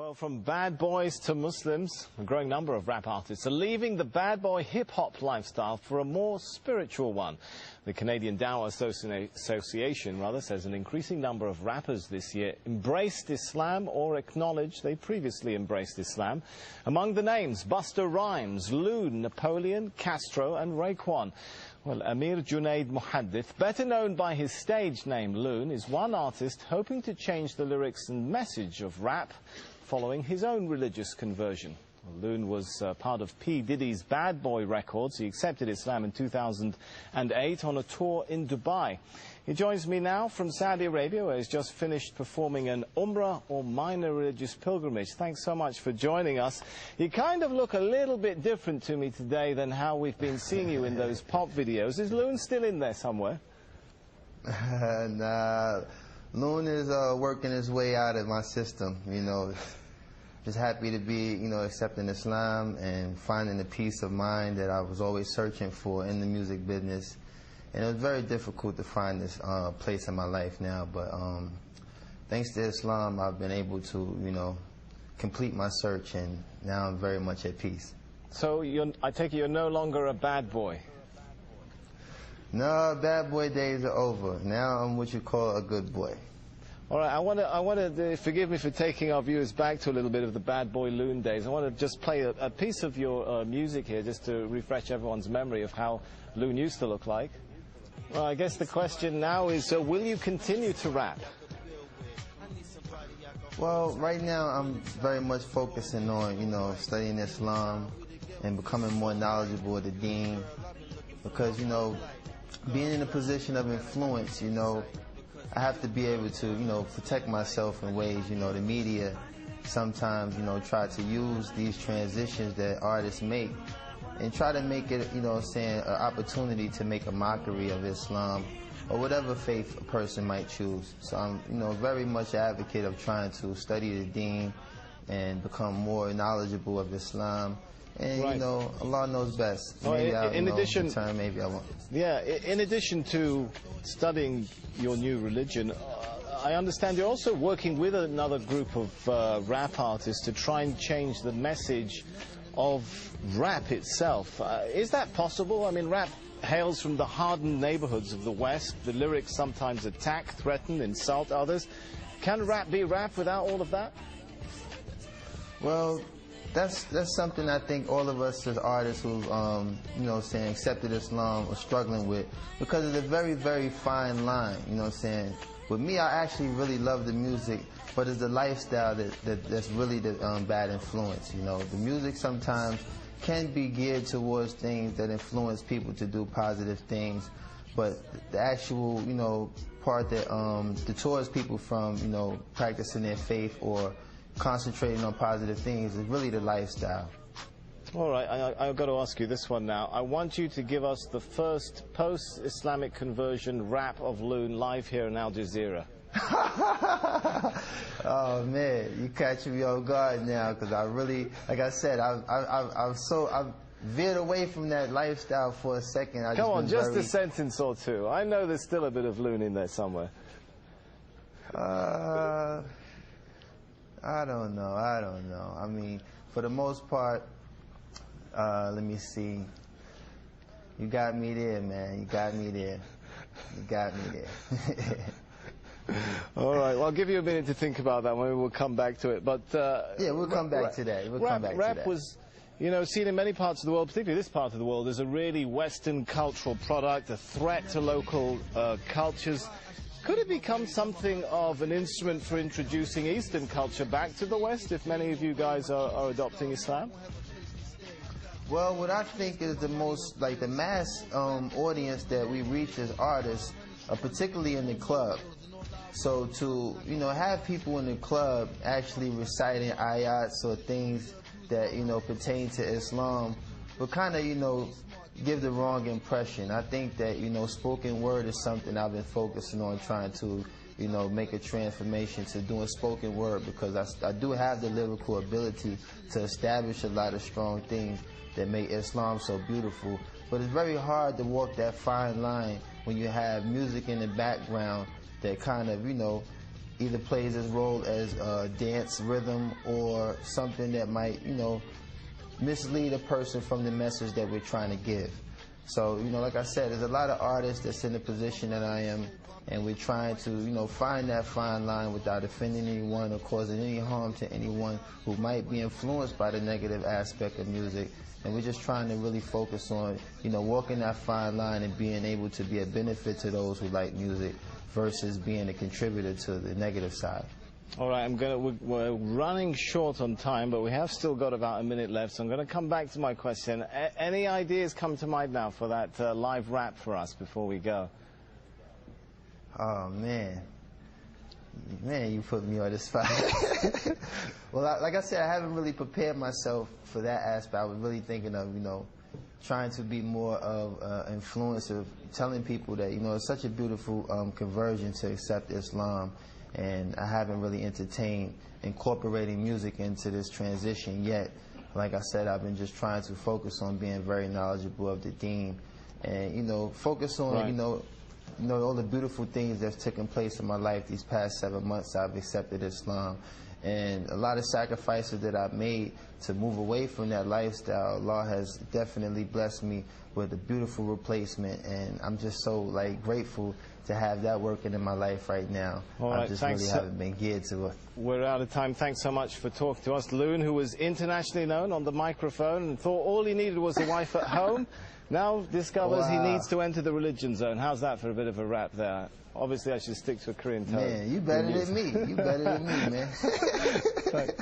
Well, from bad boys to Muslims, a growing number of rap artists are leaving the bad boy hip-hop lifestyle for a more spiritual one. The Canadian Dawah Association says an increasing number of rappers this year embraced Islam or acknowledged they previously embraced Islam. Among the names, Busta Rhymes, Loon, Napoleon, Castro and Raekwon. Well, Amir Junaid Muhaddith, better known by his stage name Loon, is one artist hoping to change the lyrics and message of rap following his own religious conversion. Well, Loon was part of P. Diddy's Bad Boy Records. He accepted Islam in 2008 on a tour in Dubai. He joins me now from Saudi Arabia, where he's just finished performing an Umrah or minor religious pilgrimage. Thanks so much for joining us. You kind of look a little bit different to me today than how we've been seeing you in those pop videos. Is Loon still in there somewhere? Nah, Loon is working his way out of my system, you know. Just happy to be, accepting Islam and finding the peace of mind that I was always searching for in the music business. And it was very difficult to find this place in my life now, but thanks to Islam, I've been able to, complete my search, and now I'm very much at peace. So I take it you're no longer a bad boy? No, bad boy days are over. Now I'm what you call a good boy. All right, I want to forgive me for taking our viewers back to a little bit of the bad boy Loon days. I want to just play a piece of your music here, just to refresh everyone's memory of how Loon used to look like. Well, I guess the question now is, will you continue to rap? Well, right now I'm very much focusing on, studying Islam and becoming more knowledgeable of the deen. Because, being in a position of influence, I have to be able to, protect myself in ways, the media sometimes, try to use these transitions that artists make and try to make it, an opportunity to make a mockery of Islam or whatever faith a person might choose. So I'm, very much an advocate of trying to study the deen and become more knowledgeable of Islam. And, right. Allah knows best. Maybe maybe I won't. Yeah, in addition to studying your new religion, I understand you're also working with another group of rap artists to try and change the message of rap itself. Is that possible? I mean, rap hails from the hardened neighborhoods of the West. The lyrics sometimes attack, threaten, insult others. Can rap be rap without all of that? Well, that's something I think all of us as artists who, accepted Islam are struggling with, because of the very, very fine line, With me, I actually really love the music, but it's the lifestyle that's really the bad influence, The music sometimes can be geared towards things that influence people to do positive things, but the actual, part that detours people from, practicing their faith or concentrating on positive things is really the lifestyle. All right, I've got to ask you this one now. I want you to give us the first post-Islamic conversion rap of Loon live here in Al Jazeera. Oh man, you catching me off guard now, because I really, like I said, I've veered away from that lifestyle for a second. Come on, just a sentence or two. I know there's still a bit of Loon in there somewhere. I don't know. I mean, for the most part, let me see. You got me there, man. You got me there. All right. Well, I'll give you a minute to think about that. Maybe we'll come back to it. But yeah, we'll come back to that. Rap was, seen in many parts of the world, particularly this part of the world, as a really Western cultural product, a threat to local cultures. Could it become something of an instrument for introducing Eastern culture back to the West, if many of you guys are adopting Islam? Well, what I think is the most, the mass audience that we reach as artists, particularly in the club. So to, have people in the club actually reciting ayats or things that, pertain to Islam will kind of, give the wrong impression. I think that, spoken word is something I've been focusing on, trying to, make a transformation to doing spoken word, because I do have the lyrical ability to establish a lot of strong things that make Islam so beautiful. But it's very hard to walk that fine line when you have music in the background that kind of, either plays its role as dance rhythm or something that might, you know, mislead a person from the message that we're trying to give. So, you know, like I said, there's a lot of artists that's in the position that I am, and we're trying to, you know, find that fine line without offending anyone or causing any harm to anyone who might be influenced by the negative aspect of music. And we're just trying to really focus on, you know, walking that fine line and being able to be a benefit to those who like music versus being a contributor to the negative side. All right, we're running short on time, but we have still got about a minute left, so I'm going to come back to my question. Any ideas come to mind now for that live rap for us before we go? Oh, man. Man, you put me on the spot. Well, like I said, I haven't really prepared myself for that aspect. I was really thinking of, you know, trying to be more of an influencer, telling people that, you know, it's such a beautiful conversion to accept Islam. And I haven't really entertained incorporating music into this transition yet. Like I said, I've been just trying to focus on being very knowledgeable of the deen, and, you know, focus on, you know, all the beautiful things that's taken place in my life these past 7 months. I've accepted Islam, and a lot of sacrifices that I've made to move away from that lifestyle. Allah has definitely blessed me with a beautiful replacement, and I'm just so, like, grateful to have that working in my life right now. All right, I just really haven't been geared to it. We're out of time. Thanks so much for talking to us. Loon, who was internationally known on the microphone and thought all he needed was a wife at home, now discovers he needs to enter the religion zone. How's that for a bit of a rap there? Obviously, I should stick to a Korean tone. Man, you better than me. You better than me, man. Thanks.